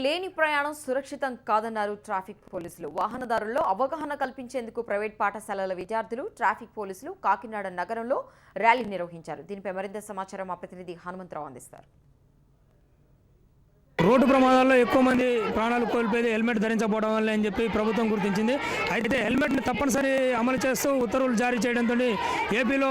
లేని ప్రయాణం సురక్షితం కాదన్నారు ట్రాఫిక్ పోలీసులు. వాహనదారుల్లో అవగాహన కల్పించేందుకు ప్రైవేట్ పాఠశాలల విద్యార్థులు, ట్రాఫిక్ పోలీసులు కాకినాడ నగరంలో ర్యాలీ నిర్వహించారు. దీనిపై మరింత సమాచారం మా ప్రతినిధి హనుమంతరావు అందిస్తారు. రోడ్డు ప్రమాదాల్లో ఎక్కువ మంది ప్రాణాలు కోల్పోయేది హెల్మెట్ ధరించకపోవడం వల్ల అని చెప్పి ప్రభుత్వం గుర్తించింది. అయితే హెల్మెట్ని తప్పనిసరి అమలు చేస్తూ ఉత్తర్వులు జారీ చేయడంతో ఏపీలో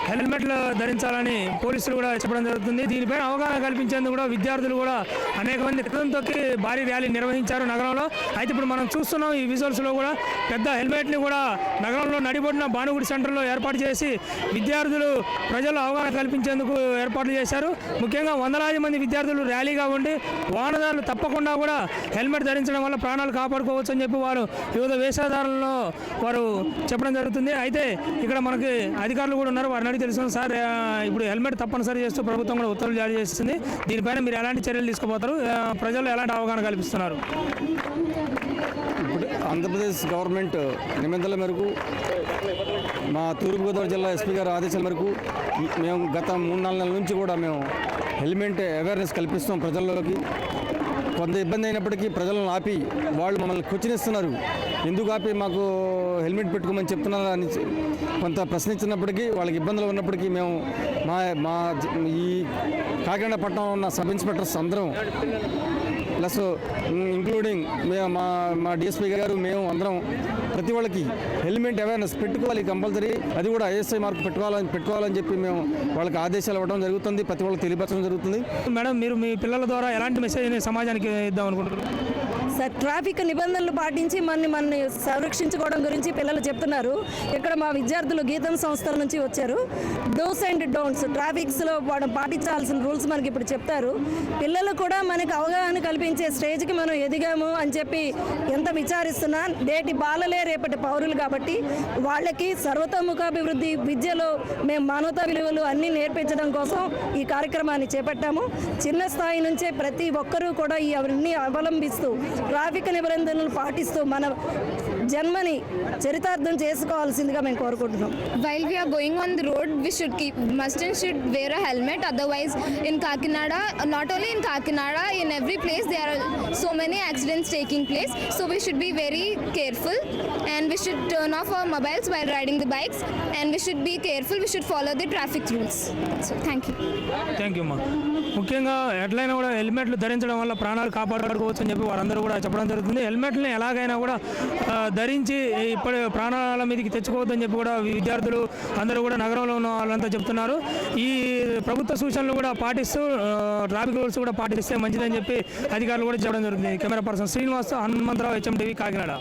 హెల్మెట్లు ధరించాలని పోలీసులు కూడా చెప్పడం జరుగుతుంది. దీనిపై అవగాహన కల్పించేందుకు కూడా విద్యార్థులు కూడా అనేక మంది కథం తొక్కి భారీ ర్యాలీ నిర్వహించారు నగరంలో. అయితే ఇప్పుడు మనం చూస్తున్నాం ఈ విజువల్స్లో కూడా పెద్ద హెల్మెట్ని కూడా నగరంలో నడిబొడిన భానుగుడి సెంటర్లో ఏర్పాటు చేసి విద్యార్థులు ప్రజలు అవగాహన కల్పించేందుకు ఏర్పాట్లు చేశారు. ముఖ్యంగా వందలాది మంది విద్యార్థులు ర్యాలీగా ఉండి వాహనదారులు తప్పకుండా కూడా హెల్మెట్ ధరించడం వల్ల ప్రాణాలు కాపాడుకోవచ్చు అని చెప్పి వారు వివిధ వేషధారణలో వారు చెప్పడం జరుగుతుంది. అయితే ఇక్కడ మనకి అధికారులు కూడా ఉన్నారు, వారిని అడిగి తెలుసుకున్నాం. సార్, ఇప్పుడు హెల్మెట్ తప్పనిసరి చేస్తూ ప్రభుత్వం కూడా ఉత్తర్వులు జారీ చేస్తుంది. దీనిపైన మీరు ఎలాంటి చర్యలు తీసుకోబోతారు? ప్రజలు ఎలాంటి అవగాహన కల్పిస్తున్నారు? ఇప్పుడు ఆంధ్రప్రదేశ్ గవర్నమెంట్ నిబంధనల మేరకు మా తూర్పుగోదావరి జిల్లా ఎస్పీ గారి ఆదేశాల మేరకు మేము గత 3-4 నెలల నుంచి కూడా మేము హెల్మెట్ అవేర్నెస్ కల్పిస్తాం ప్రజల్లోకి. కొంత ఇబ్బంది అయినప్పటికీ ప్రజలను ఆపి వాళ్ళు మమ్మల్ని క్వశ్చన్ ఇస్తున్నారు, ఎందుకు ఆపి మాకు హెల్మెట్ పెట్టుకోమని చెప్తున్నారు అని కొంత ప్రశ్నించినప్పటికీ, వాళ్ళకి ఇబ్బందులు ఉన్నప్పటికీ మేము మా ఈ కాకినాడ పట్టణంలో ఉన్న సబ్ ఇన్స్పెక్టర్స్ అందరం ప్లస్ ఇంక్లూడింగ్ మా డిఎస్పీ గారు మేము అందరం ప్రతి వాళ్ళకి హెల్మెట్ అవేర్నెస్ పెట్టుకోవాలి కంపల్సరీ. అది కూడా ఐఎస్ఐ మార్క్ పెట్టుకోవాలని చెప్పి మేము వాళ్ళకి ఆదేశాలు ఇవ్వడం జరుగుతుంది, ప్రతి వాళ్ళకి తెలియపరచడం జరుగుతుంది. మేడం, మీరు మీ పిల్లల ద్వారా ఎలాంటి మెసేజ్ని సమాజానికి ఇద్దాం అనుకుంటున్నారు? సార్, ట్రాఫిక్ నిబంధనలు పాటించి మనని సంరక్షించుకోవడం గురించి పిల్లలు చెప్తున్నారు. ఇక్కడ మా విద్యార్థులు గీతం సంస్థల నుంచి వచ్చారు. డోస్ అండ్ డోంట్స్ ట్రాఫిక్స్లో మనం పాటించాల్సిన రూల్స్ మనకి ఇప్పుడు చెప్తారు. పిల్లలు కూడా మనకి అవగాహన కల్పించే స్టేజ్కి మనం ఎదిగాము అని చెప్పి ఎంత విచారిస్తున్నా, నేటి బాలలే రేపటి పౌరులు కాబట్టి వాళ్ళకి సర్వతోముఖాభివృద్ధి విద్యలో మేము మానవతా విలువలు అన్నీ నేర్పించడం కోసం ఈ కార్యక్రమాన్ని చేపట్టాము. చిన్న స్థాయి నుంచే ప్రతి ఒక్కరూ కూడా ఈ అవన్నీ అవలంబిస్తూ ట్రాఫిక్ నిబంధనలు పాటిస్తూ మన జన్మని చరితార్థం చేసుకోవాల్సిందిగా మేము కోరుకుంటున్నాం. While we are going on the road, we must and should wear a helmet. Otherwise, in Kakinada, not only in Kakinada, in every place there are so many accidents taking place. So we should be very careful, and we should turn off our mobiles while riding the bikes, and we should be careful. We should follow the traffic rules. So thank you. Thank you అమ్మా. ముఖ్యంగా ఎట్లయినా కూడా హెల్మెట్లు ధరించడం వల్ల ప్రాణాలు కాపాడుకోవచ్చు అని చెప్పి వారందరూ కూడా చెప్పడం జరుగుతుంది. హెల్మెట్ని ఎలాగైనా కూడా ధరించి ఇప్పుడు ప్రాణాల మీదకి తెచ్చుకోవద్దని చెప్పి కూడా విద్యార్థులు అందరూ కూడా నగరంలో ఉన్న వాళ్ళంతా చెప్తున్నారు. ఈ ప్రభుత్వ సూచనలు కూడా పాటిస్తూ ట్రాఫిక్ రూల్స్ కూడా పాటిస్తే మంచిదని చెప్పి అధికారులు కూడా చెప్పడం జరుగుతుంది. Camera person Srinivas, Hanumantharao, HM TV, Kakinada.